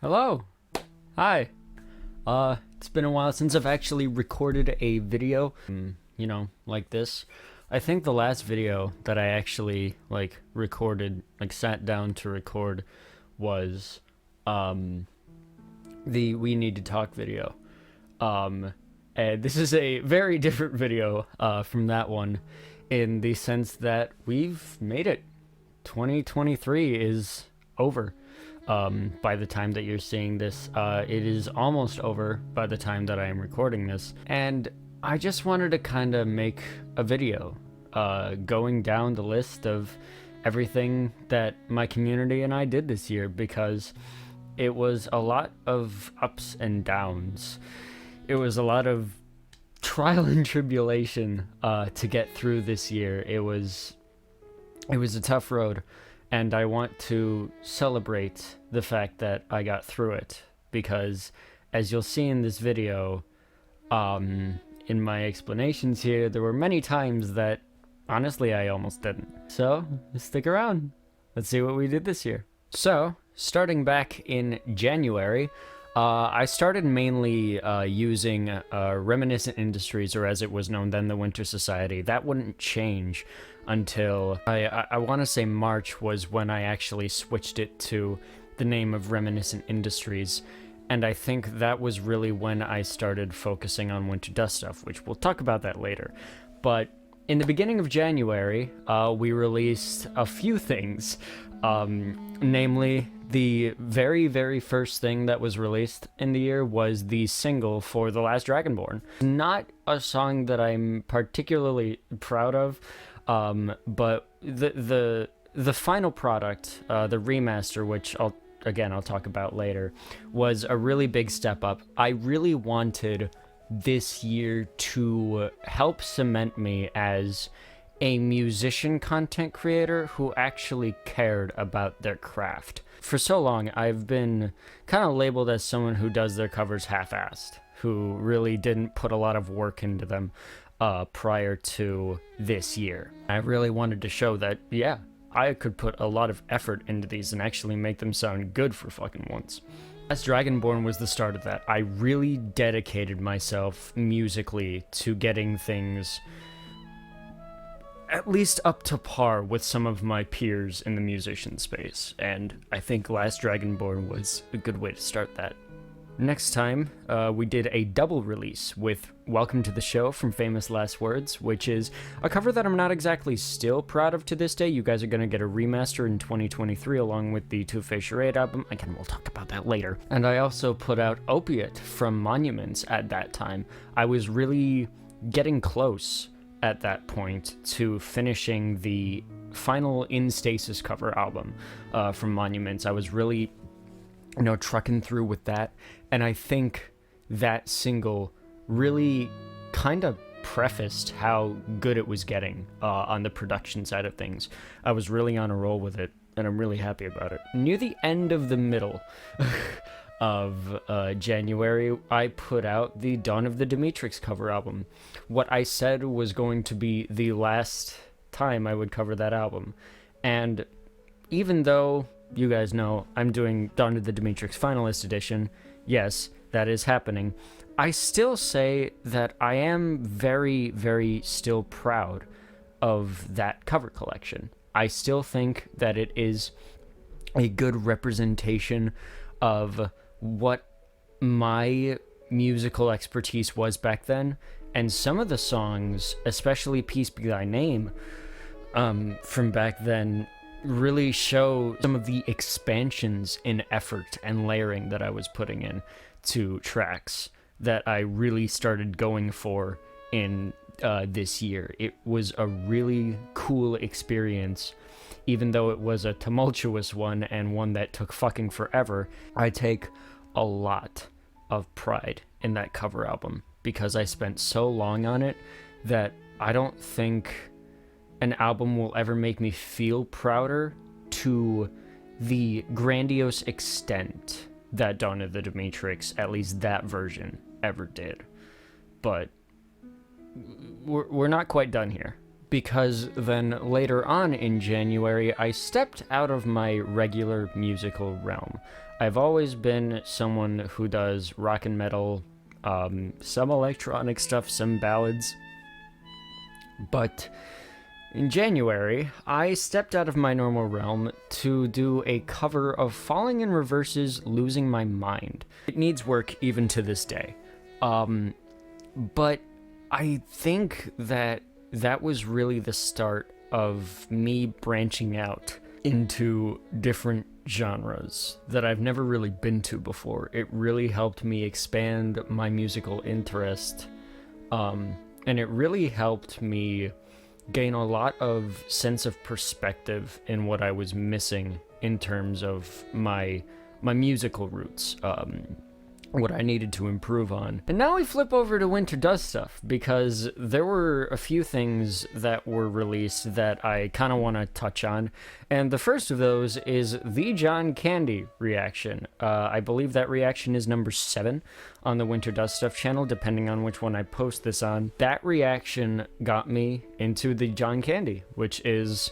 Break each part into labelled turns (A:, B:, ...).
A: Hello. Hi. It's been a while since I've actually recorded a video, like this. I think the last video that I actually, recorded, sat down to record was, the We Need to Talk video. And this is a very different video, from that one, in the sense that we've made it. 2023 is over. By the time that you're seeing this, it is almost over by the time that I am recording this. And I just wanted to kind of make a video, going down the list of everything that my community and I did this year, because it was a lot of ups and downs. It was a lot of trial and tribulation, to get through this year. It was a tough road. And I want to celebrate the fact that I got through it, because as you'll see in this video, in my explanations here, there were many times that honestly I almost didn't. So stick around. Let's see what we did this year. So starting back in January, I started mainly using Reminiscent Industries, or as it was known then, the Winter Society. That wouldn't change until I want to say March was when I actually switched it to the name of Reminiscent Industries. And I think that was really when I started focusing on Winter Dust stuff, which we'll talk about that later. But in the beginning of January, we released a few things, namely the very, very first thing that was released in the year was the single for The Last Dragonborn. Not a song that I'm particularly proud of, but the final product, the remaster, which I'll talk about later, was a really big step up. I really wanted this year to help cement me as a musician content creator who actually cared about their craft. For so long, I've been kind of labeled as someone who does their covers half-assed, who really didn't put a lot of work into them prior to this year. I really wanted to show that, yeah, I could put a lot of effort into these and actually make them sound good for fucking once. Last Dragonborn was the start of that. I really dedicated myself musically to getting things at least up to par with some of my peers in the musician space, and I think Last Dragonborn was a good way to start that. Next time, we did a double release with Welcome to the Show from Famous Last Words, which is a cover that I'm not exactly still proud of to this day. You guys are going to get a remaster in 2023 along with the Two-Face Charade album. Again, we'll talk about that later. And I also put out Opiate from Monuments at that time. I was really getting close at that point to finishing the final In Stasis cover album from Monuments. I was really trucking through with that, and I think that single really kind of prefaced how good it was getting on the production side of things. I was really on a roll with it, and I'm really happy about it. Near the end of the middle of January, I put out the Dawn of the Demetrix cover album. What I said was going to be the last time I would cover that album, and even though you guys know I'm doing Dawn of the Demetrix Finalist Edition, yes, that is happening, I still say that I am very, very still proud of that cover collection. I still think that it is a good representation of what my musical expertise was back then, and some of the songs, especially Peace Be Thy Name, from back then, really show some of the expansions in effort and layering that I was putting in to tracks that I really started going for in this year. It was a really cool experience, even though it was a tumultuous one and one that took fucking forever. I take a lot of pride in that cover album because I spent so long on it that I don't think an album will ever make me feel prouder to the grandiose extent that Dawn of the Demetrix, at least that version, ever did. But we're not quite done here, because then later on in January, I stepped out of my regular musical realm. I've always been someone who does rock and metal, some electronic stuff, some ballads. But in January, I stepped out of my normal realm to do a cover of Falling in Reverse's Losing My Mind. It needs work even to this day. But I think that was really the start of me branching out into different genres that I've never really been to before. It really helped me expand my musical interest, and it really helped me gain a lot of sense of perspective in what I was missing in terms of my musical roots, what I needed to improve on. And now we flip over to Winter Does Stuff, because there were a few things that were released that I kind of want to touch on. And the first of those is the John Candy reaction. I believe that reaction is number 7 on the Winter Does Stuff channel, depending on which one I post this on. That reaction got me into the John Candy, which is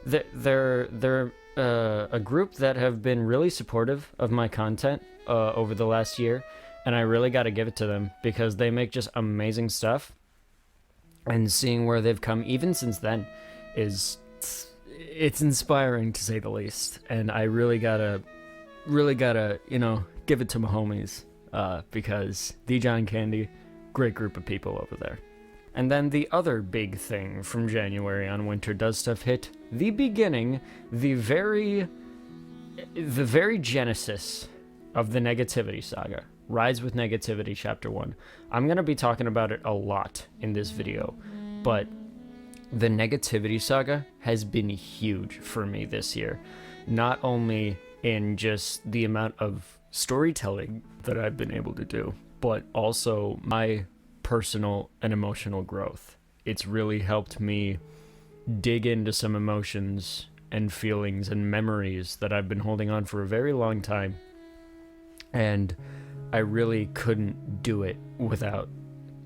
A: they're a group that have been really supportive of my content over the last year, and I really got to give it to them because they make just amazing stuff, and seeing where they've come even since then it's inspiring, to say the least. And I really gotta give it to my homies, because the John Candy, great group of people over there. And then the other big thing from January on Winter Does Stuff hit the beginning, the very genesis of the Negativity Saga, Rise with Negativity Chapter 1. I'm going to be talking about it a lot in this video, but the Negativity Saga has been huge for me this year. Not only in just the amount of storytelling that I've been able to do, but also my personal and emotional growth. It's really helped me dig into some emotions and feelings and memories that I've been holding on for a very long time. And I really couldn't do it without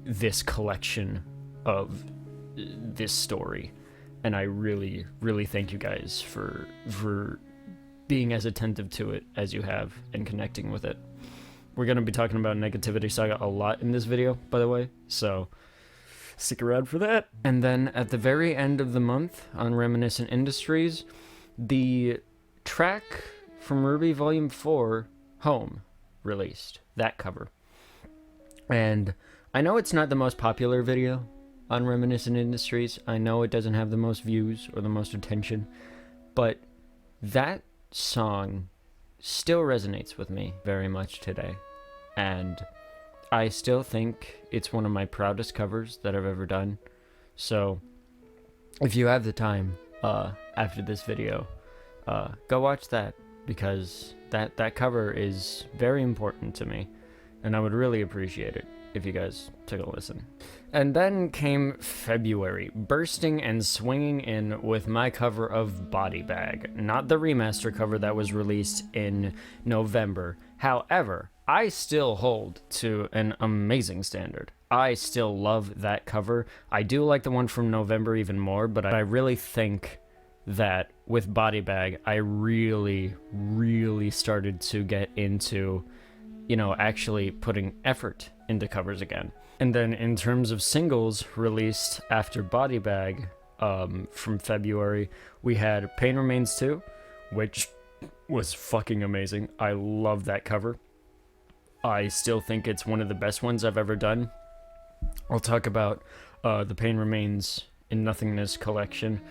A: this collection of this story. And I really, really thank you guys for being as attentive to it as you have and connecting with it. We're going to be talking about Negativity Saga a lot in this video, by the way, so stick around for that. And then at the very end of the month on Reminiscent Industries, the track from RWBY Volume 4, Home, released. That cover. And I know it's not the most popular video on Reminiscent Industries. I know it doesn't have the most views or the most attention, but that song still resonates with me very much today. And I still think it's one of my proudest covers that I've ever done. So if you have the time after this video, go watch that, because that cover is very important to me, and I would really appreciate it if you guys took a listen. And then came February, bursting and swinging in with my cover of Body Bag, not the remaster cover that was released in November. However, I still hold to an amazing standard. I still love that cover. I do like the one from November even more, but I really think that with Body Bag, I really, really started to get into, actually putting effort into covers again. And then in terms of singles released after Body Bag, from February, we had Pain Remains 2, which was fucking amazing. I love that cover. I still think it's one of the best ones I've ever done. I'll talk about the Pain Remains in Nothingness collection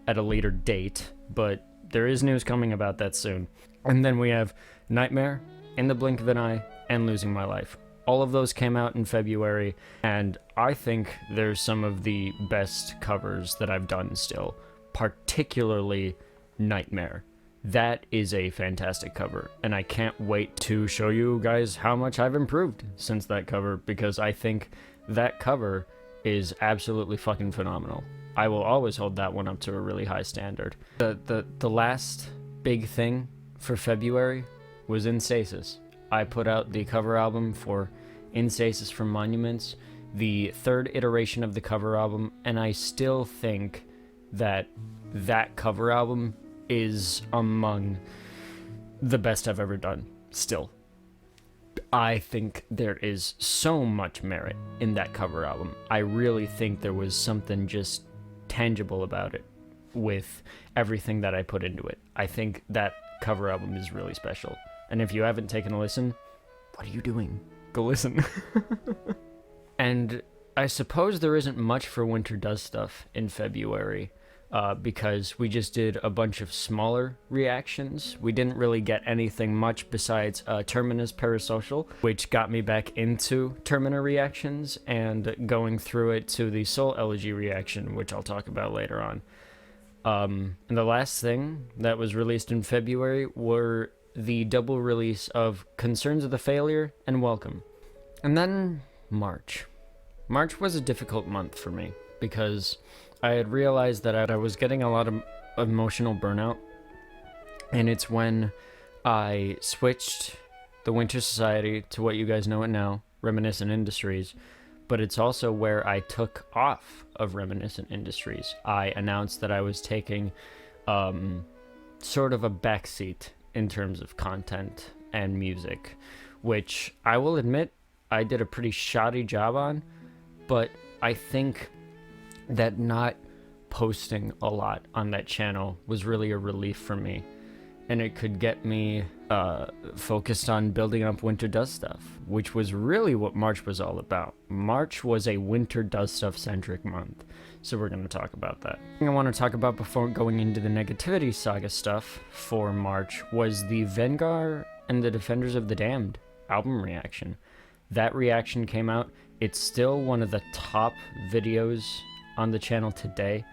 A: at a later date, but there is news coming about that soon. And then we have Nightmare, In the Blink of an Eye, and Losing My Life. All of those came out in February, and I think they're some of the best covers that I've done still, particularly Nightmare. That is a fantastic cover, and I can't wait to show you guys how much I've improved since that cover, because I think that cover is absolutely fucking phenomenal. I will always hold that one up to a really high standard. The last big thing for February was In Stasis. I put out the cover album for In Stasis from Monuments, the third iteration of the cover album, and I still think that that cover album is among the best I've ever done, still. I think there is so much merit in that cover album. I really think there was something just tangible about it with everything that I put into it. I think that cover album is really special. And if you haven't taken a listen, what are you doing? Go listen. And I suppose there isn't much for Winter Does Stuff in February, because we just did a bunch of smaller reactions. We didn't really get anything much besides Terminus Parasocial, which got me back into Termina reactions and going through it to the Soul Elegy reaction, which I'll talk about later on. And the last thing that was released in February were the double release of Concerns of the Failure and Welcome. And then March. March was a difficult month for me because I had realized that I was getting a lot of emotional burnout, and it's when I switched the Winter Society to what you guys know it now, Reminiscent Industries, but it's also where I took off of Reminiscent Industries. I announced that I was taking sort of a backseat in terms of content and music, which I will admit I did a pretty shoddy job on, but I think that not posting a lot on that channel was really a relief for me, and it could get me focused on building up Winter Does Stuff, which was really what March was all about. March was a Winter Does Stuff centric month, so we're going to talk about that. The thing I want to talk about before going into the Negativity Saga stuff for March was the Vengar and the Defenders of the Damned album reaction. That reaction came out. It's still one of the top videos on the channel today,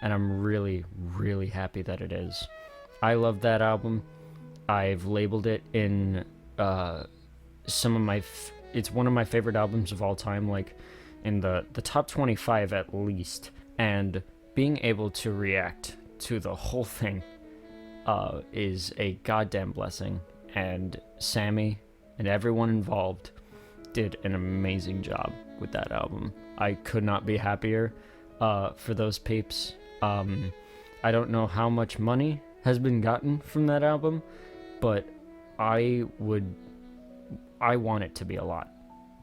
A: and I'm really, really happy that it is. I love that album. I've labeled it in some of my... it's one of my favorite albums of all time, like in the top 25 at least. And being able to react to the whole thing is a goddamn blessing. And Sammy and everyone involved did an amazing job with that album. I could not be happier for those peeps. I don't know how much money has been gotten from that album, but I want it to be a lot,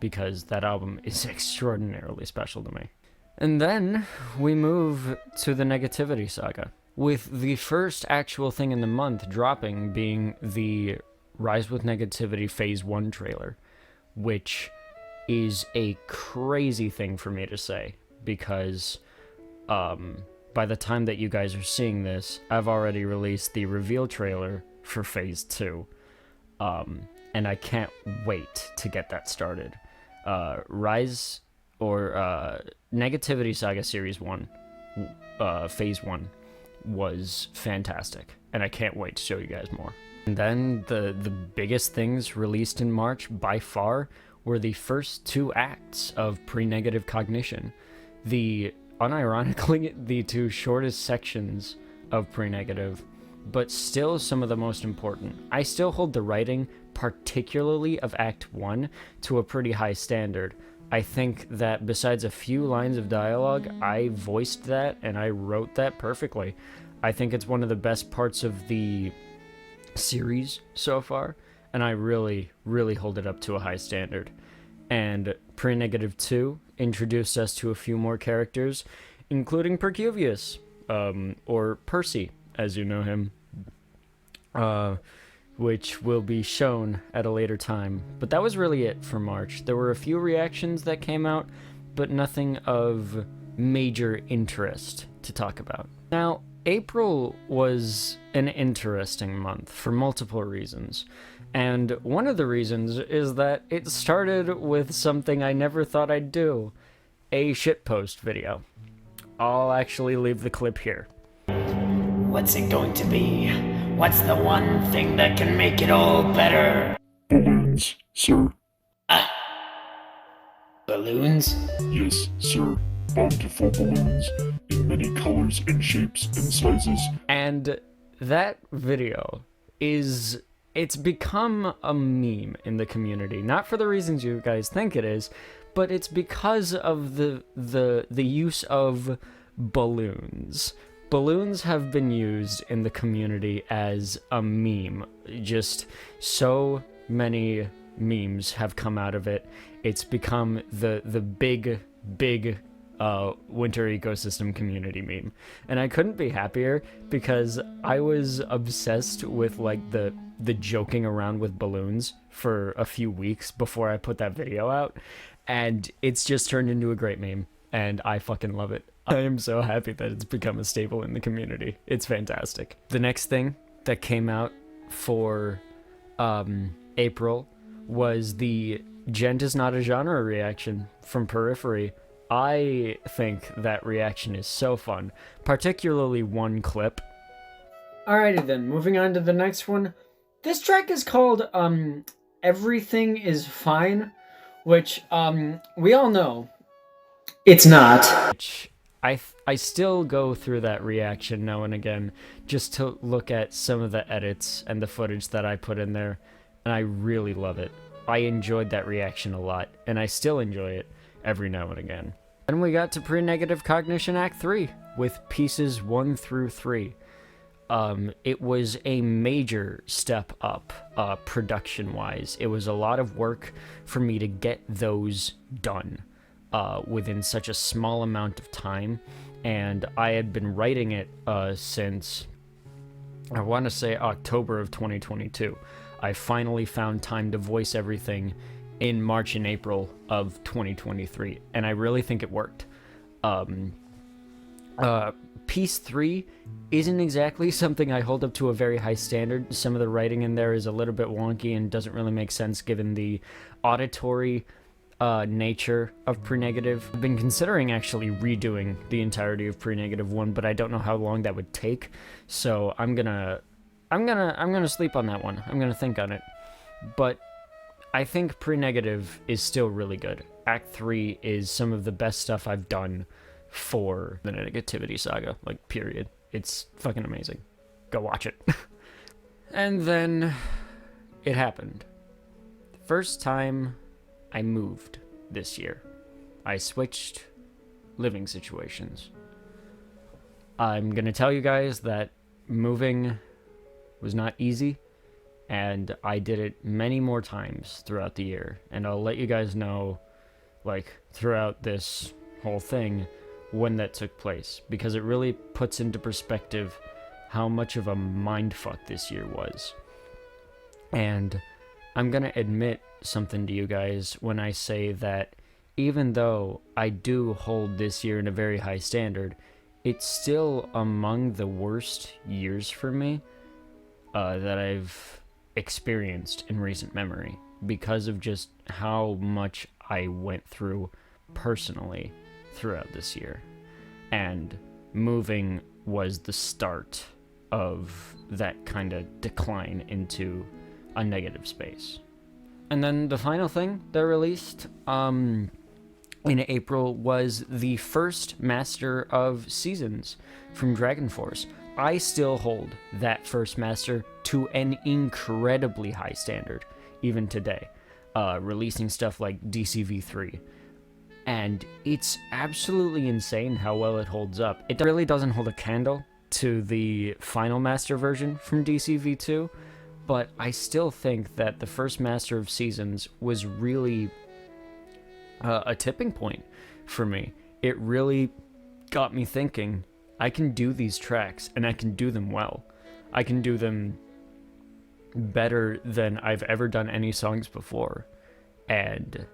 A: because that album is extraordinarily special to me. And then we move to the Negativity Saga, with the first actual thing in the month dropping being the Rise with Negativity Phase 1 trailer, which is a crazy thing for me to say, because by the time that you guys are seeing this, I've already released the reveal trailer for Phase 2, and I can't wait to get that started. Rise, or Negativity Saga Series 1, Phase 1, was fantastic, and I can't wait to show you guys more. And then the biggest things released in March, by far, were the first 2 acts of Pre-Negative Cognition. Unironically, the 2 shortest sections of Pre-Negative, but still some of the most important. I still hold the writing, particularly of Act 1, to a pretty high standard. I think that besides a few lines of dialogue, I voiced that and I wrote that perfectly. I think it's one of the best parts of the series so far, and I really, really hold it up to a high standard. And Pre-Negative 2 introduced us to a few more characters, including Percuvius, or Percy, as you know him, which will be shown at a later time. But that was really it for March. There were a few reactions that came out, but nothing of major interest to talk about. Now, April was an interesting month for multiple reasons. And one of the reasons is that it started with something I never thought I'd do. A shitpost video. I'll actually leave the clip here.
B: What's it going to be? What's the one thing that can make it all better?
C: Balloons, sir.
B: Balloons?
C: Yes, sir. Bountiful balloons in many colors and shapes and sizes.
A: And that video it's become a meme in the community. Not for the reasons you guys think it is, but it's because of the use of balloons. balloons have been used in the community as a meme. Just so many memes have come out of it. It's become the big winter ecosystem community meme, and I couldn't be happier because I was obsessed with like the joking around with balloons for a few weeks before I put that video out, and it's just turned into a great meme, and I fucking love it. I am so happy that it's become a staple in the community. It's fantastic. The next thing that came out for April was the Gent is not a genre reaction from Periphery. I think that reaction is so fun, particularly one clip.
D: Alrighty then, moving on to the next one. This track is called Everything is Fine, which we all know it's not.
A: Which I still go through that reaction now and again just to look at some of the edits and the footage that I put in there, and I really love it. I enjoyed that reaction a lot, and I still enjoy it every now and again. Then we got to Pre-Negative Cognition Act 3 with pieces 1 through 3. It was a major step up production-wise. It was a lot of work for me to get those done within such a small amount of time, and I had been writing it since, I want to say, October of 2022. I finally found time to voice everything in March and April of 2023, and I really think it worked. Piece 3 isn't exactly something I hold up to a very high standard. Some of the writing in there is a little bit wonky and doesn't really make sense given the auditory nature of Pre-Negative. I've been considering actually redoing the entirety of Pre-Negative 1, but I don't know how long that would take, so I'm gonna sleep on that one. I'm gonna think on it. But I think Pre-Negative is still really good. Act 3 is some of the best stuff I've done for the Negativity Saga, like, period. It's fucking amazing. Go watch it. And then it happened. First time I moved this year. I switched living situations. I'm gonna tell you guys that moving was not easy, and I did it many more times throughout the year, and I'll let you guys know, like, throughout this whole thing when that took place, because it really puts into perspective how much of a mindfuck this year was. And I'm gonna admit something to you guys when I say that even though I do hold this year in a very high standard, it's still among the worst years for me that I've experienced in recent memory, because of just how much I went through personally throughout this year. And moving was the start of that kind of decline into a negative space. And then the final thing they released in April was the first Master of Seasons from Dragon Force. I still hold that first Master to an incredibly high standard, even today, releasing stuff like DCV3. And it's absolutely insane how well it holds up. It really doesn't hold a candle to the final Master version from DCV2, but I still think that the first Master of Seasons was really a tipping point for me. It really got me thinking, I can do these tracks, and I can do them well. I can do them better than I've ever done any songs before. And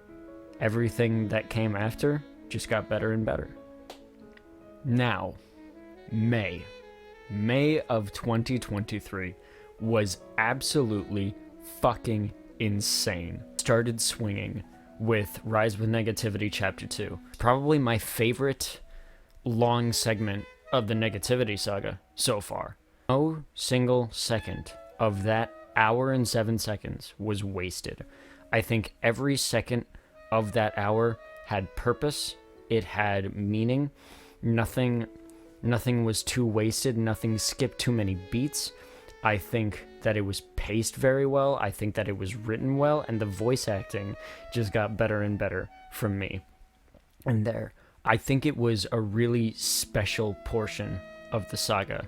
A: everything that came after just got better and better. Now, May of 2023 was absolutely fucking insane. Started swinging with Rise with Negativity Chapter 2. Probably my favorite long segment of the Negativity Saga so far. No single second of that hour and 7 seconds was wasted. I think every second of that hour had purpose. It had meaning. Nothing was too wasted. Nothing skipped too many beats. I think that it was paced very well. I think that it was written well, and the voice acting just got better and better from me. And there, I think it was a really special portion of the saga,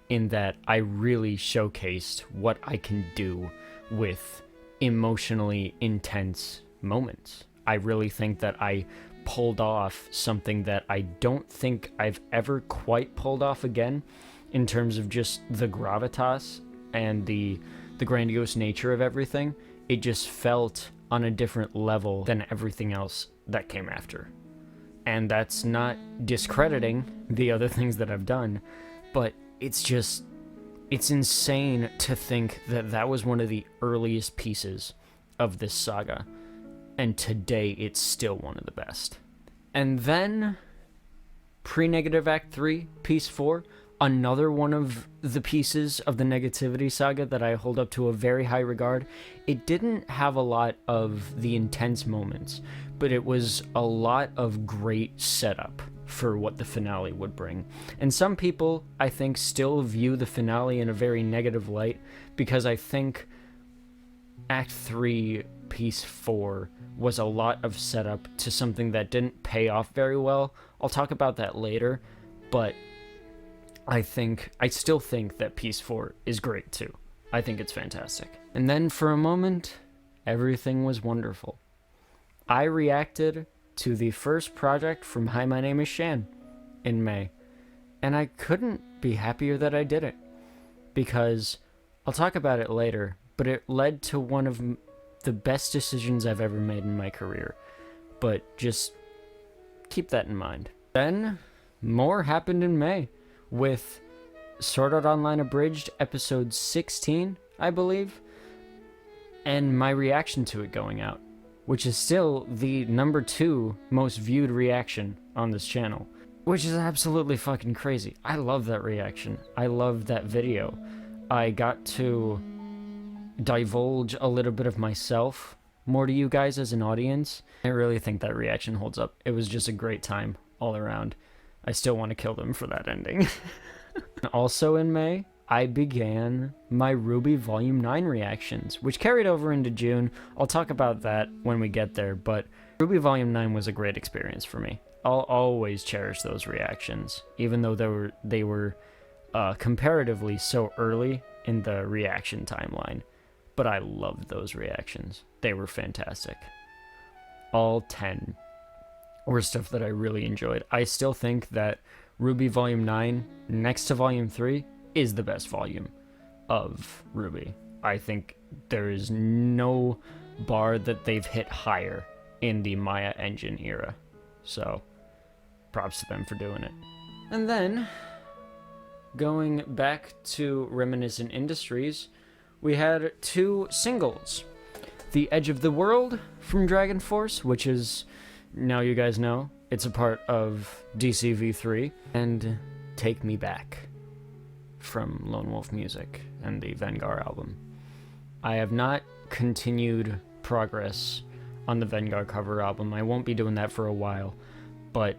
A: in that I really showcased what I can do with emotionally intense moments. I really think that I pulled off something that I don't think I've ever quite pulled off again, in terms of just the gravitas and the grandiose nature of everything. It just felt on a different level than everything else that came after. And that's not discrediting the other things that I've done, but it's insane to think that that was one of the earliest pieces of this saga, and today it's still one of the best. And then Pre-Negative Act 3, Piece 4, another one of the pieces of the Negativity saga that I hold up to a very high regard. It didn't have a lot of the intense moments, but it was a lot of great setup for what the finale would bring. And some people, I think, still view the finale in a very negative light, because I think Act 3, Piece 4 was a lot of setup to something that didn't pay off very well. I'll talk about that later, but I still think that Piece 4 is great too. I think it's fantastic. And then for a moment, everything was wonderful. I reacted to the first project from Hi, My Name is Shan in May, and I couldn't be happier that I did it, because I'll talk about it later, but it led to one of the best decisions I've ever made in my career. But just keep that in mind. Then more happened in May with Sword Art Online Abridged episode 16, I believe, and my reaction to it going out, which is still the number 2 most viewed reaction on this channel, which is absolutely fucking crazy. I love that reaction. I love that video. I got to divulge a little bit of myself more to you guys as an audience. I really think that reaction holds up. It was just a great time all around. I still want to kill them for that ending. Also in May, I began my RWBY Volume 9 reactions, which carried over into June. I'll talk about that when we get there, but RWBY Volume 9 was a great experience for me. I'll always cherish those reactions, even though they were comparatively so early in the reaction timeline. But I loved those reactions. They were fantastic. All 10 were stuff that I really enjoyed. I still think that RWBY Volume 9, next to Volume 3, is the best volume of RWBY. I think there is no bar that they've hit higher in the Maya Engine era. So, props to them for doing it. And then, going back to Reminiscent Industries, we had 2 singles. The Edge of the World from Dragon Force, which is, now you guys know, it's a part of DCV3, and Take Me Back from Lone Wolf Music and the Vengar album. I have not continued progress on the Vengar cover album. I won't be doing that for a while, but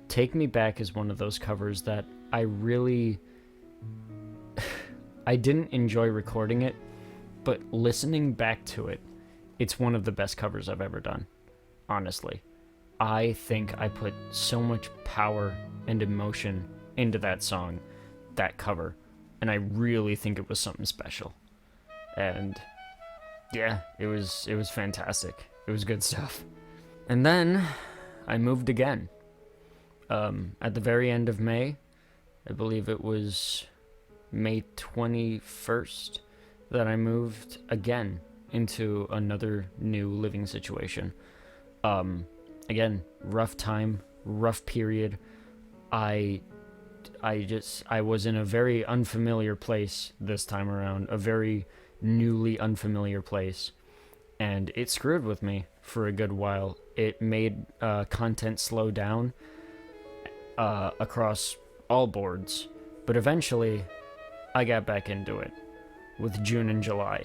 A: Take Me Back is one of those covers that I really... I didn't enjoy recording it, but listening back to it, it's one of the best covers I've ever done, honestly. I think I put so much power and emotion into that song, that cover, and I really think it was something special. And yeah, it was fantastic. It was good stuff. And then I moved again. At the very end of May, I believe it was May 21st, that I moved again into another new living situation. Again, rough time, rough period. I was in a very unfamiliar place this time around, a very newly unfamiliar place, and it screwed with me for a good while. It made content slow down across all boards, but eventually I got back into it with June and July,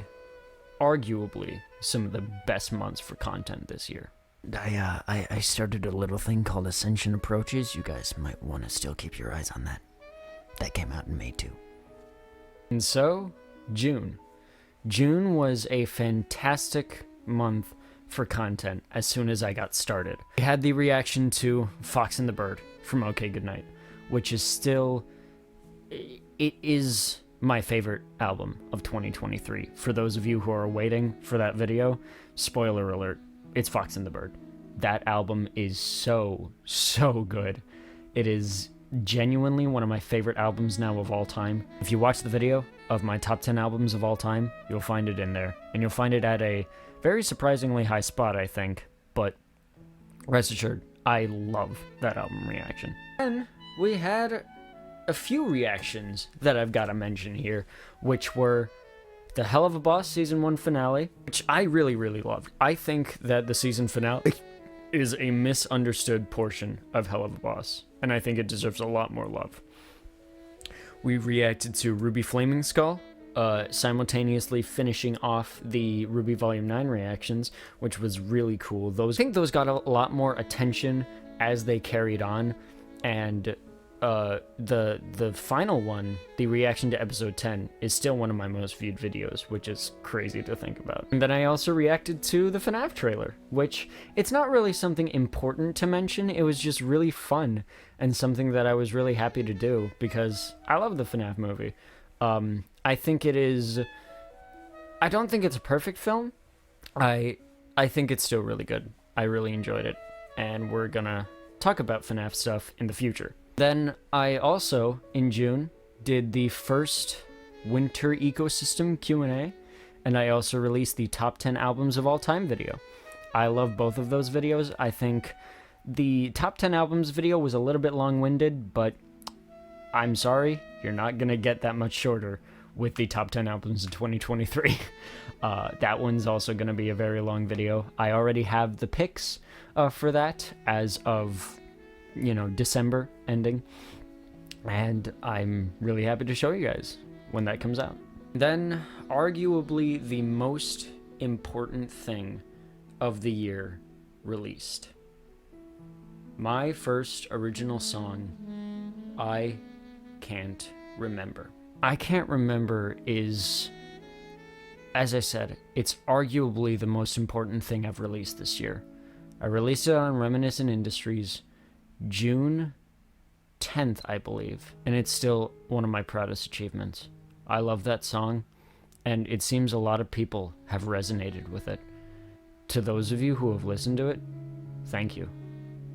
A: arguably some of the best months for content this year.
B: I started a little thing called Ascension Approaches. You guys might want to still keep your eyes on that. That came out in May too.
A: And so, June. June was a fantastic month for content as soon as I got started. We had the reaction to Fox and the Bird from OK Goodnight, which is still it is my favorite album of 2023. For those of you who are waiting for that video, spoiler alert, it's Fox and the Bird. That album is so good. It is genuinely one of my favorite albums now of all time. If you watch the video of my top 10 albums of all time, you'll find it in there. And you'll find it at a very surprisingly high spot, I think. But rest assured, I love that album reaction. And we had a few reactions that I've got to mention here, which were the Hell of a Boss Season 1 finale, which I really loved. I think that the season finale is a misunderstood portion of Hell of a Boss, and I think it deserves a lot more love. We reacted to Ruby Flaming Skull, simultaneously finishing off the Ruby Volume 9 reactions, which was really cool. I think those got a lot more attention as they carried on, and the final one, the reaction to episode 10, is still one of my most viewed videos, which is crazy to think about. And then I also reacted to the FNAF trailer, which it's not really something important to mention. It was just really fun and something that I was really happy to do because I love the FNAF movie. I think it is. I don't think it's a perfect film. I think it's still really good. I really enjoyed it, and we're gonna talk about FNAF stuff in the future. Then I also, in June, did the first Winter Ecosystem Q&A, and I also released the Top 10 Albums of All Time video. I love both of those videos. I think the Top 10 Albums video was a little bit long-winded, but I'm sorry, you're not going to get that much shorter with the Top 10 Albums of 2023. That one's also going to be a very long video. I already have the picks for that as of December ending, and I'm really happy to show you guys when that comes out. Then, arguably the most important thing of the year released. My first original song, I Can't Remember. I Can't Remember is, as I said, it's arguably the most important thing I've released this year. I released it on Reminiscent Industries June 10th, I believe, and it's still one of my proudest achievements. I love that song, and it seems a lot of people have resonated with it. To those of you who have listened to it, thank you.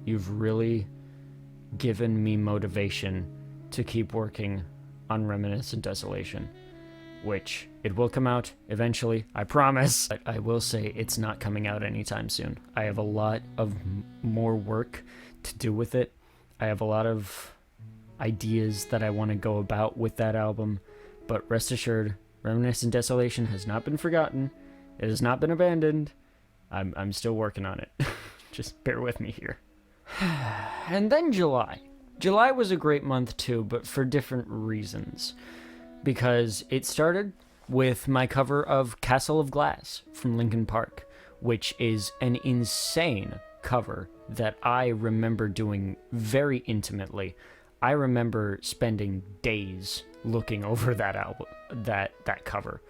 A: You've really given me motivation to keep working on Reminiscent Desolation, which it will come out eventually, I promise. But I will say it's not coming out anytime soon. I have a lot of more work to do with it. I have a lot of ideas that I want to go about with that album, but rest assured, Reminiscent Desolation has not been forgotten. It has not been abandoned. I'm still working on it. Just bear with me here. And then July. July was a great month too, but for different reasons. Because it started with my cover of Castle of Glass from Linkin Park, which is an insane cover that I remember doing very intimately. I remember spending days looking over that album, that cover,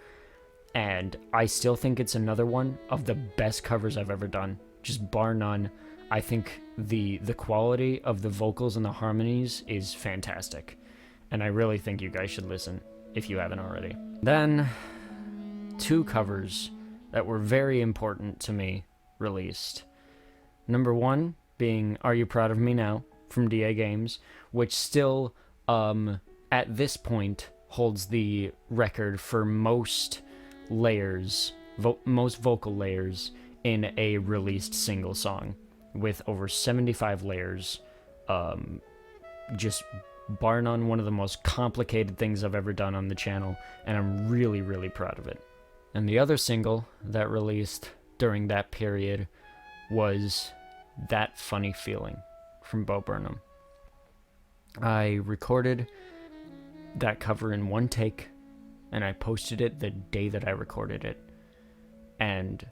A: and I still think it's another one of the best covers I've ever done, just bar none. I think the quality of the vocals and the harmonies is fantastic, and I really think you guys should listen if you haven't already. Then, two covers that were very important to me released. Number one being Are You Proud of Me Now from DA Games, which still, at this point, holds the record for most layers, most vocal layers in a released single song, with over 75 layers. Just bar none, one of the most complicated things I've ever done on the channel, and I'm really proud of it. And the other single that released during that period was That Funny Feeling from Bo Burnham. I recorded that cover in one take, and I posted it the day that I recorded it. And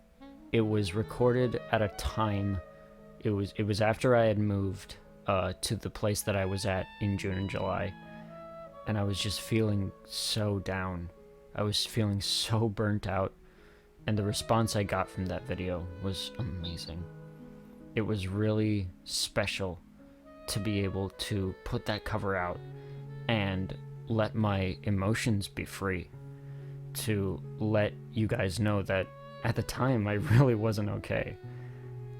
A: it was recorded at a time, it was after I had moved to the place that I was at in June and July, and I was just feeling so down. I was feeling so burnt out, and the response I got from that video was amazing. It was really special to be able to put that cover out and let my emotions be free, to let you guys know that at the time I really wasn't okay.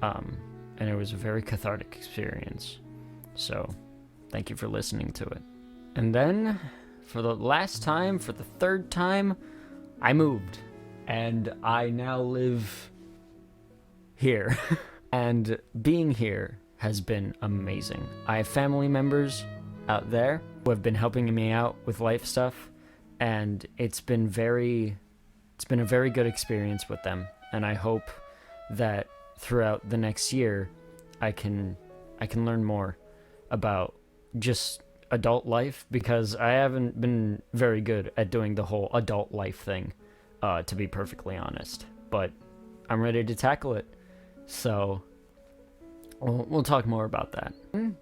A: And it was a very cathartic experience. So, thank you for listening to it. And then, for the last time, for the third time, I moved. And I now live here. And being here has been amazing. I have family members out there who have been helping me out with life stuff, and it's been a very good experience with them. And I hope that throughout the next year I can learn more about just adult life, because I haven't been very good at doing the whole adult life thing, to be perfectly honest. But I'm ready to tackle it. So we'll talk more about that.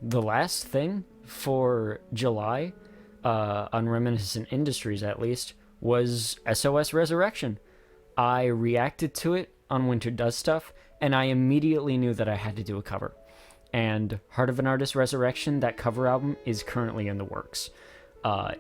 A: The last thing for July, on Reminiscent Industries at least, was SOS Resurrection. I reacted to it on Winter Does Stuff, and I immediately knew that I had to do a cover. And Heart of an Artist Resurrection, that cover album, is currently in the works.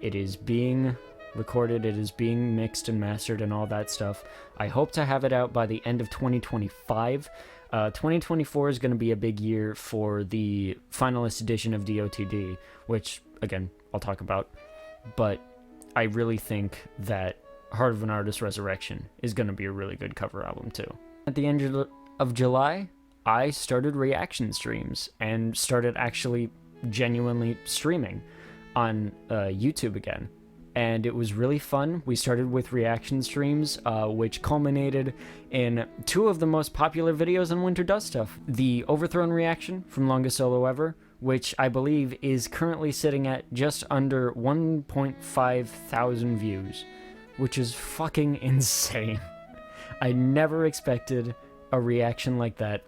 A: It is being recorded, it is being mixed and mastered and all that stuff. I hope to have it out by the end of 2025. 2024 is going to be a big year for the finalist edition of DOTD, which, again, I'll talk about. But I really think that Heart of an Artist Resurrection is going to be a really good cover album, too. At the end of July, I started reaction streams and started actually genuinely streaming on YouTube again. And it was really fun. We started with reaction streams, which culminated in two of the most popular videos on Winter Does Stuff. The Overthrown reaction from Longest Solo Ever, which I believe is currently sitting at just under 1.5 thousand views, which is fucking insane. I never expected a reaction like that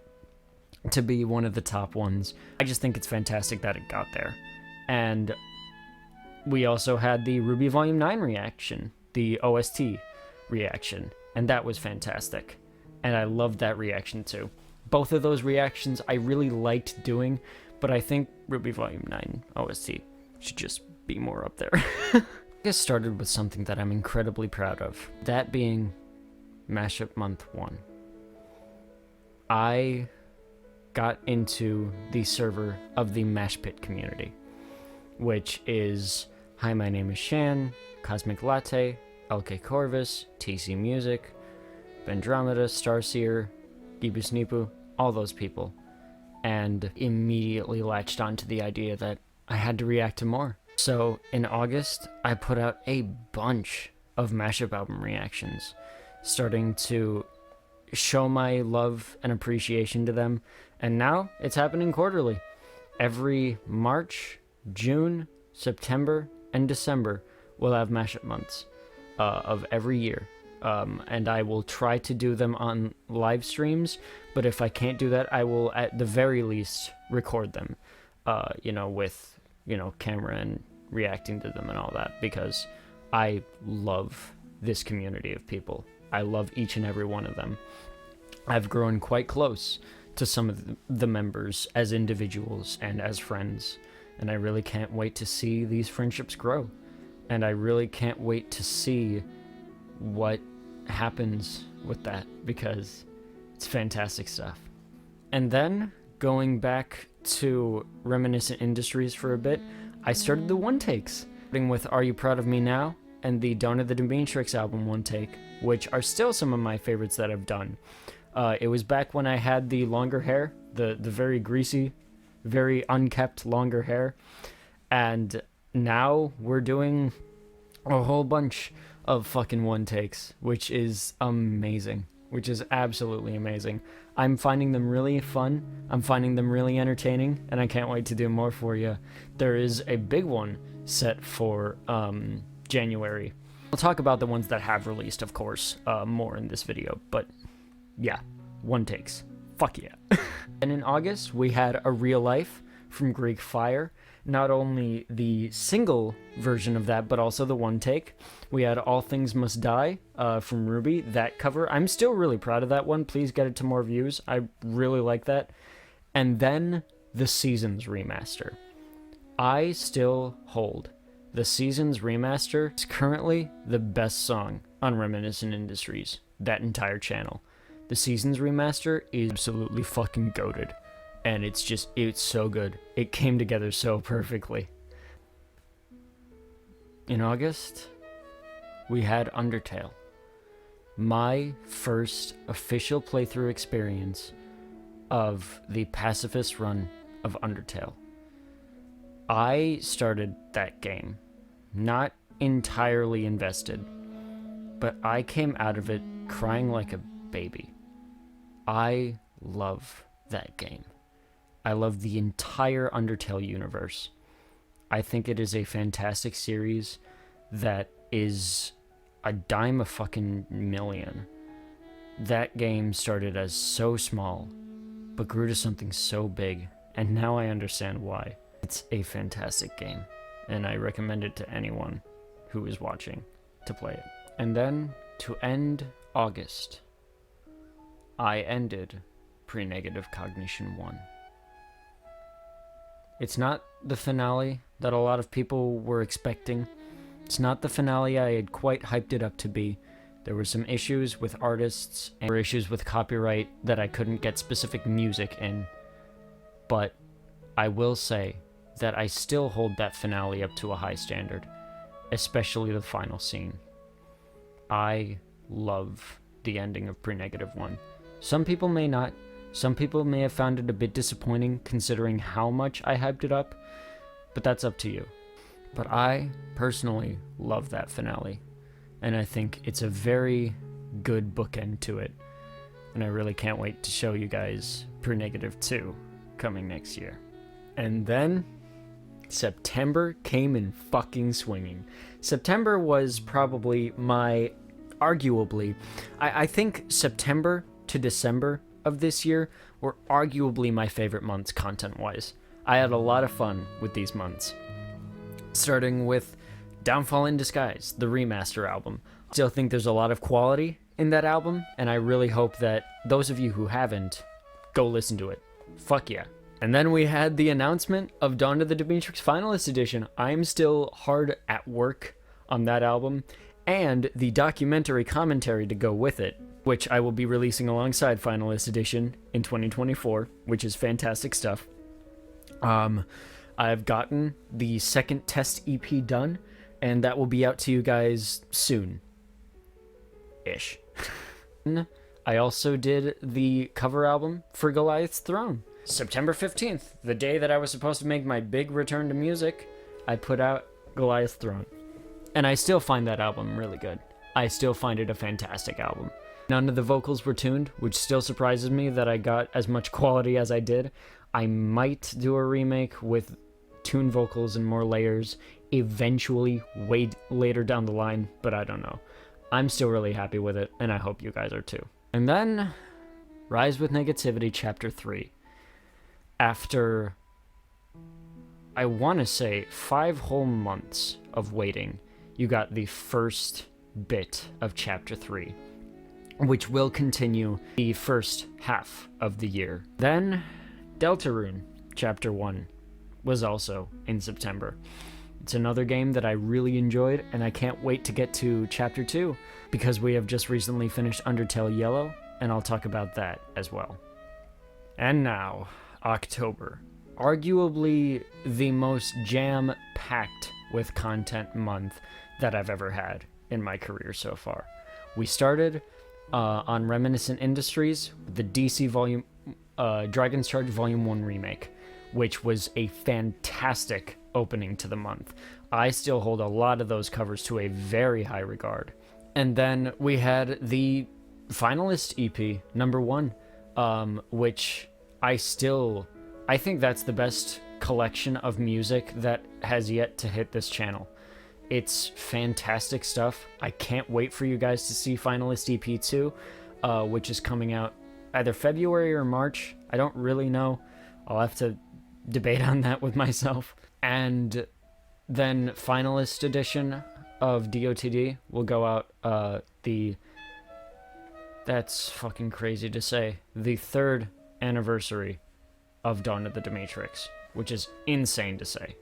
A: to be one of the top ones. I just think it's fantastic that it got there. And we also had the RWBY Volume 9 reaction, the OST reaction, and that was fantastic. And I loved that reaction too. Both of those reactions I really liked doing, but I think RWBY Volume 9 OST should just be more up there. I started with something that I'm incredibly proud of, that being Mashup Month 1. I got into the server of the Mash Pit community, which is Hi, my name is Shan, Cosmic Latte, LK Corvus, TC Music, Vendromeda, Starseer, Gibus Nipu, all those people, and immediately latched onto the idea that I had to react to more. So in August, I put out a bunch of mashup album reactions, starting to show my love and appreciation to them, and now it's happening quarterly. Every March, June, September, and December we'll have mashup months of every year. And I will try to do them on live streams, but if I can't do that, I will at the very least record them, with, camera and reacting to them and all that, because I love this community of people. I love each and every one of them. I've grown quite close to some of the members as individuals and as friends, and I really can't wait to see these friendships grow. And I really can't wait to see what happens with that, because it's fantastic stuff. And then, going back to Reminiscent Industries for a bit, I started the one takes, starting with Are You Proud of Me Now? And the Dawn of the Dominatrix album one take, which are still some of my favorites that I've done. It was back when I had the longer hair, the very greasy, very unkept longer hair, and now we're doing a whole bunch of fucking one takes, which is amazing, which is absolutely amazing. I'm finding them really fun, I'm finding them really entertaining, and I can't wait to do more for you. There is a big one set for January. I'll talk about the ones that have released, of course, more in this video, but yeah, one takes. Fuck yeah. And in August, we had A Real Life from Greek Fire. Not only the single version of that, but also the one take. We had All Things Must Die from RWBY, that cover. I'm still really proud of that one. Please get it to more views. I really like that. And then the Seasons remaster. I still hold the Seasons remaster is currently the best song on Reminiscent Industries, that entire channel. The Seasons remaster is absolutely fucking goated, and it's so good. It came together so perfectly. In August, we had Undertale. My first official playthrough experience of the pacifist run of Undertale. I started that game, not entirely invested, but I came out of it crying like a baby. I love that game. I love the entire Undertale universe. I think it is a fantastic series that is a dime a fucking million. That game started as so small, but grew to something so big, and now I understand why. It's a fantastic game, and I recommend it to anyone who is watching to play it. And then, to end August, I ended Pre-Negative Cognition 1. It's not the finale that a lot of people were expecting. It's not the finale I had quite hyped it up to be. There were some issues with artists and issues with copyright that I couldn't get specific music in. But I will say that I still hold that finale up to a high standard, especially the final scene. I love the ending of Pre-Negative 1. Some people may not. Some people may have found it a bit disappointing considering how much I hyped it up, but that's up to you. But I personally love that finale, and I think it's a very good bookend to it, and I really can't wait to show you guys Pre-Negative 2 coming next year. And then September came in fucking swinging. September was probably I think September to December of this year were arguably my favorite months content-wise. I had a lot of fun with these months. Starting with Downfall in Disguise, the remaster album. Still think there's a lot of quality in that album, and I really hope that those of you who haven't, go listen to it. Fuck yeah. And then we had the announcement of Dawn of the Dominatrix Finalist Edition. I'm still hard at work on that album, and the documentary commentary to go with it, which I will be releasing alongside Finalist Edition in 2024, which is fantastic stuff. I've gotten the second test EP done, and that will be out to you guys soon. Ish. I also did the cover album for Goliath's Throne. September 15th, the day that I was supposed to make my big return to music, I put out Goliath's Throne. And I still find that album really good. I still find it a fantastic album. None of the vocals were tuned, which still surprises me that I got as much quality as I did. I might do a remake with tuned vocals and more layers eventually, way later down the line, but I don't know. I'm still really happy with it, and I hope you guys are too. And then, Rise with Negativity Chapter 3. After, I want to say, 5 whole months of waiting, you got the first bit of Chapter 3, which will continue the first half of the year. Then, Deltarune Chapter 1 was also in September. It's another game that I really enjoyed, and I can't wait to get to Chapter 2, because we have just recently finished Undertale Yellow, and I'll talk about that as well. And now, October. Arguably the most jam-packed with content month that I've ever had in my career so far. We started on Reminiscent Industries with the DC Dragon's Charge Volume 1 remake, which was a fantastic opening to the month. I still hold a lot of those covers to a very high regard. And then we had the Finalist EP, number 1, which I think that's the best collection of music that has yet to hit this channel. It's fantastic stuff. I can't wait for you guys to see Finalist EP 2, which is coming out either February or March. I don't really know. I'll have to debate on that with myself. And then Finalist edition of DOTD will go out that's fucking crazy to say, the 3rd anniversary of Dawn of the Dominatrix, which is insane to say.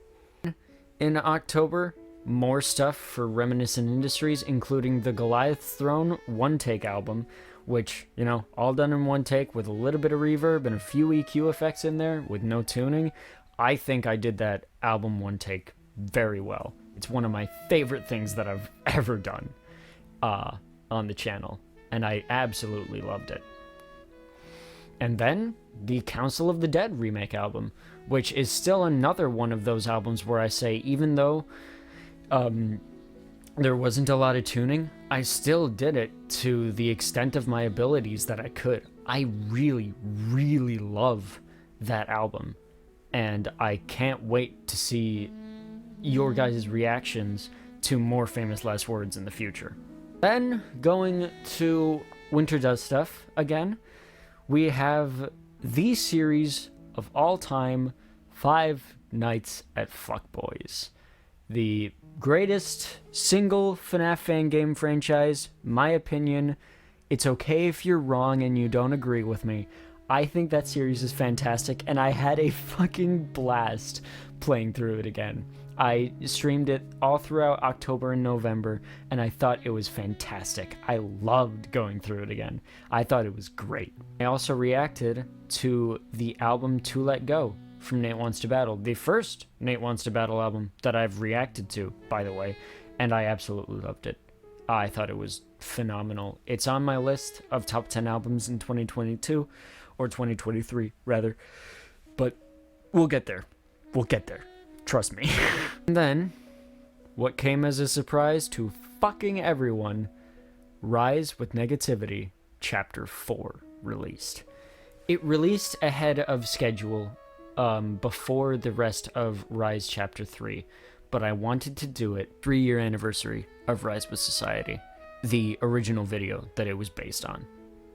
A: In October, more stuff for Reminiscent Industries, including the Goliath's Throne one-take album, which, you know, all done in one take with a little bit of reverb and a few EQ effects in there with no tuning. I think I did that album one take very well. It's one of my favorite things that I've ever done on the channel, and I absolutely loved it. And then the Council of the Dead remake album, which is still another one of those albums where I say, even though there wasn't a lot of tuning, I still did it to the extent of my abilities that I could. I really, really love that album, and I can't wait to see your guys' reactions to more Famous Last Words in the future. Then, going to Winter Does Stuff again, we have the series of all time, Five Nights at Fuckboys. The greatest single FNAF fan game franchise, my opinion. It's okay if you're wrong and you don't agree with me. I think that series is fantastic, and I had a fucking blast playing through it again. I streamed it all throughout October and November, and I thought it was fantastic. I loved going through it again. I thought it was great. I also reacted to the album To Let Go from Nate Wants to Battle, the first Nate Wants to Battle album that I've reacted to, by the way, and I absolutely loved it. I thought it was phenomenal. It's on my list of top 10 albums in 2022, or 2023, rather, but we'll get there. We'll get there. Trust me. And then, what came as a surprise to fucking everyone, Rise with Negativity, Chapter 4 released. It released ahead of schedule, before the rest of Rise Chapter 3, but I wanted to do it 3-year anniversary of Rise with Society, the original video that it was based on,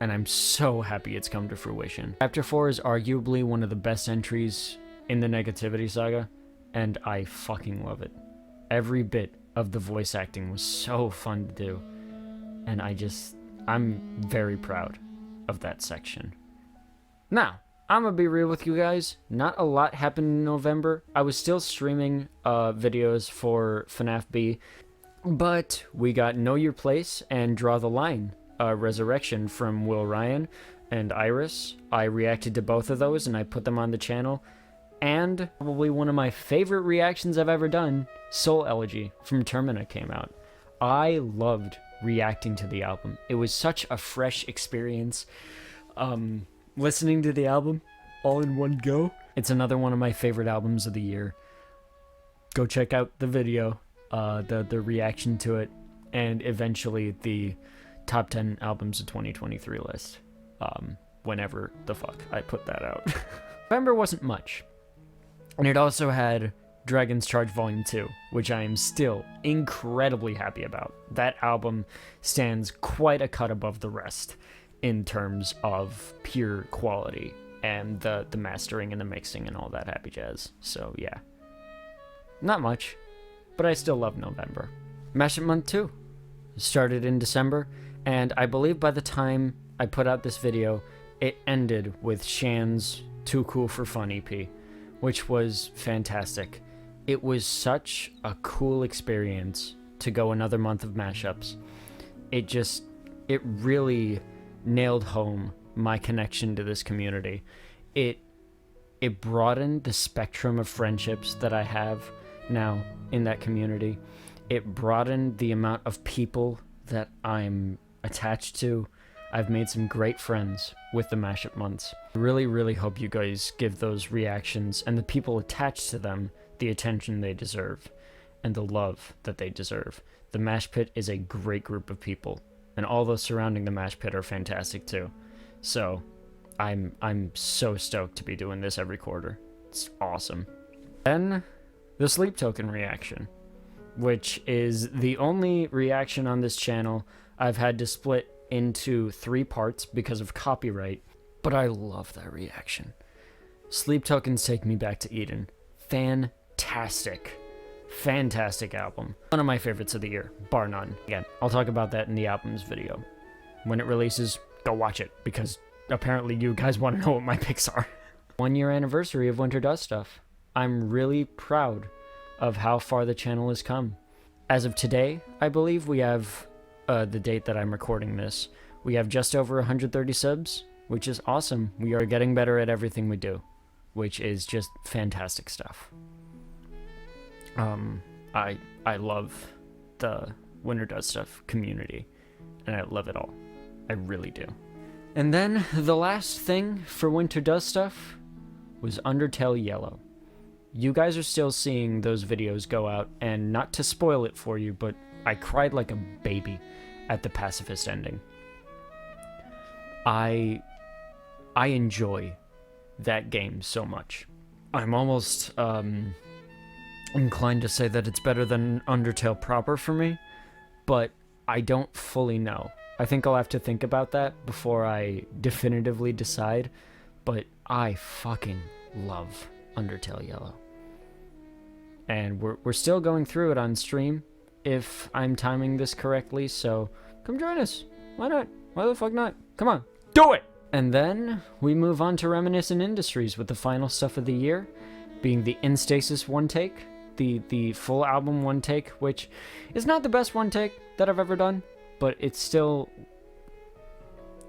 A: and I'm so happy it's come to fruition. Chapter 4 is arguably one of the best entries in the Negativity saga, and I fucking love it. Every bit of the voice acting was so fun to do, and I'm very proud of that section. Now, I'm gonna be real with you guys, not a lot happened in November. I was still streaming videos for FNAF B, but we got Know Your Place and Draw the Line, Resurrection from Will Ryan and Iris. I reacted to both of those and I put them on the channel. And probably one of my favorite reactions I've ever done, Soul Elegy from Termina came out. I loved reacting to the album. It was such a fresh experience. Listening to the album all in one go. It's another one of my favorite albums of the year. Go check out the video, the reaction to it, and eventually the top 10 albums of 2023 list. Whenever the fuck I put that out. November wasn't much. And it also had Dragon's Charge Volume 2, which I am still incredibly happy about. That album stands quite a cut above the rest in terms of pure quality and the mastering and the mixing and all that happy jazz. So yeah, not much, but I still love November. Mashup Month 2 started in December, and I believe by the time I put out this video, it ended with Shan's Too Cool for Fun EP, which was fantastic. It was such a cool experience to go another month of mashups. It really nailed home my connection to this community. It broadened the spectrum of friendships that I have now in that community. It broadened the amount of people that I'm attached to. I've made some great friends with the mashup months. I really, really hope you guys give those reactions and the people attached to them the attention they deserve and the love that they deserve. The Mash Pit is a great group of people, and all those surrounding the Mash Pit are fantastic too. So I'm so stoked to be doing this every quarter. It's awesome. Then the Sleep Token reaction, which is the only reaction on this channel I've had to split into 3 parts because of copyright, but I love that reaction. Sleep Tokens Take Me Back to Eden. Fantastic album. One of my favorites of the year, bar none. Again, I'll talk about that in the album's video. When it releases, go watch it, because apparently you guys want to know what my picks are. 1-year anniversary of Winter Does Stuff. I'm really proud of how far the channel has come. as of today, I believe we have the date that I'm recording this. We have just over 130 subs, which is awesome. We are getting better at everything we do, which is just fantastic stuff. I love the Winter Does Stuff community, and I love it all. I really do. And then the last thing for Winter Does Stuff was Undertale Yellow. You guys are still seeing those videos go out, and not to spoil it for you, but I cried like a baby at the pacifist ending. I enjoy that game so much. I'm almost inclined to say that it's better than Undertale proper for me, but I don't fully know. I think I'll have to think about that before I definitively decide, but I fucking love Undertale Yellow. And we're still going through it on stream, if I'm timing this correctly, so come join us. Why not? Why the fuck not? Come on, do it! And then we move on to Reminiscent Industries with the final stuff of the year, being the In Stasis one take, the full album one take, which is not the best one take that I've ever done, but it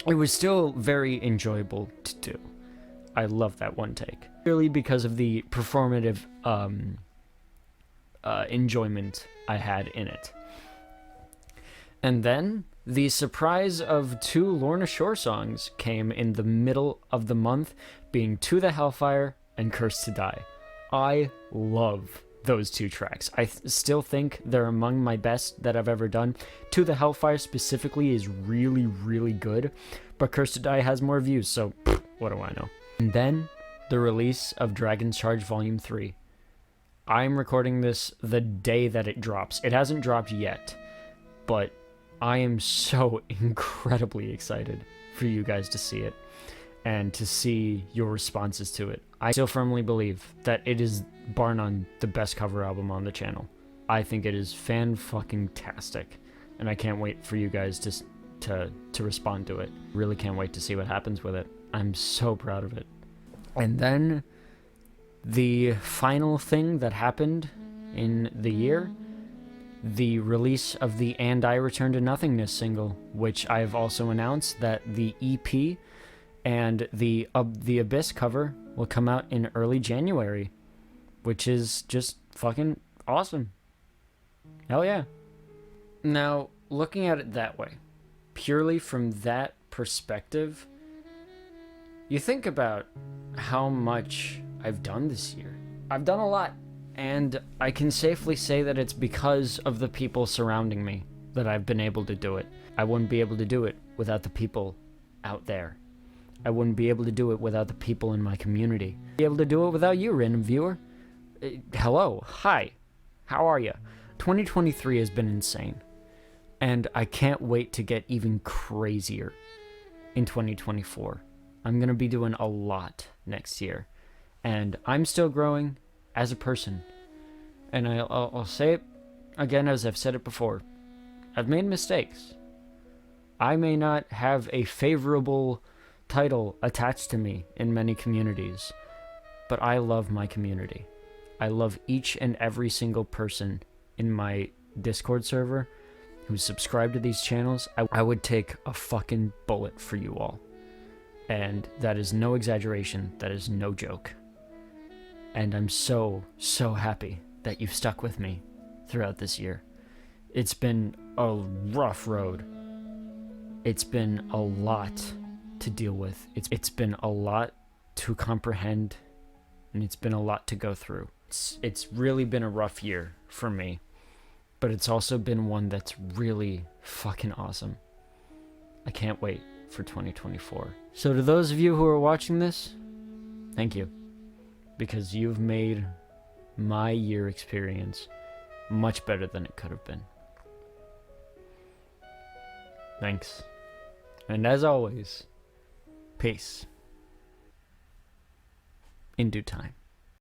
A: was still very enjoyable to do. I love that one take, purely because of the performative enjoyment I had in it. And then the surprise of 2 Lorna Shore songs came in the middle of the month, being To the Hellfire and Cursed to Die. I love those 2 tracks. I still think they're among my best that I've ever done. To the Hellfire specifically is really, really good, but Cursed to Die has more views, so what do I know? And then the release of Dragon's Charge Volume 3. I'm recording this the day that it drops. It hasn't dropped yet, but I am so incredibly excited for you guys to see it and to see your responses to it. I still firmly believe that it is, bar none, the best cover album on the channel. I think it is fan-fucking-tastic, and I can't wait for you guys to respond to it. Really can't wait to see what happens with it. I'm so proud of it. And then the final thing that happened in the year, the release of the And I Return to Nothingness single, which I've also announced that the EP and the Abyss cover will come out in early January, which is just fucking awesome. Hell yeah. Now, looking at it that way, purely from that perspective, you think about how much I've done this year. I've done a lot, and I can safely say that it's because of the people surrounding me that I've been able to do it. I wouldn't be able to do it without the people out there. I wouldn't be able to do it without the people in my community. Be able to do it without you, random viewer. Hello, hi, how are you? 2023 has been insane, and I can't wait to get even crazier in 2024. I'm gonna be doing a lot next year, and I'm still growing as a person. And I'll say it again, as I've said it before. I've made mistakes. I may not have a favorable title attached to me in many communities, but I love my community. I love each and every single person in my Discord server who's subscribed to these channels. I would take a fucking bullet for you all. And that is no exaggeration. That is no joke. And I'm so, so happy that you've stuck with me throughout this year. It's been a rough road. It's been a lot to deal with. It's been a lot to comprehend, and it's been a lot to go through. It's really been a rough year for me, but it's also been one that's really fucking awesome. I can't wait for 2024. So to those of you who are watching this, thank you, because you've made my year experience much better than it could have been. Thanks. And as always, peace. In due time.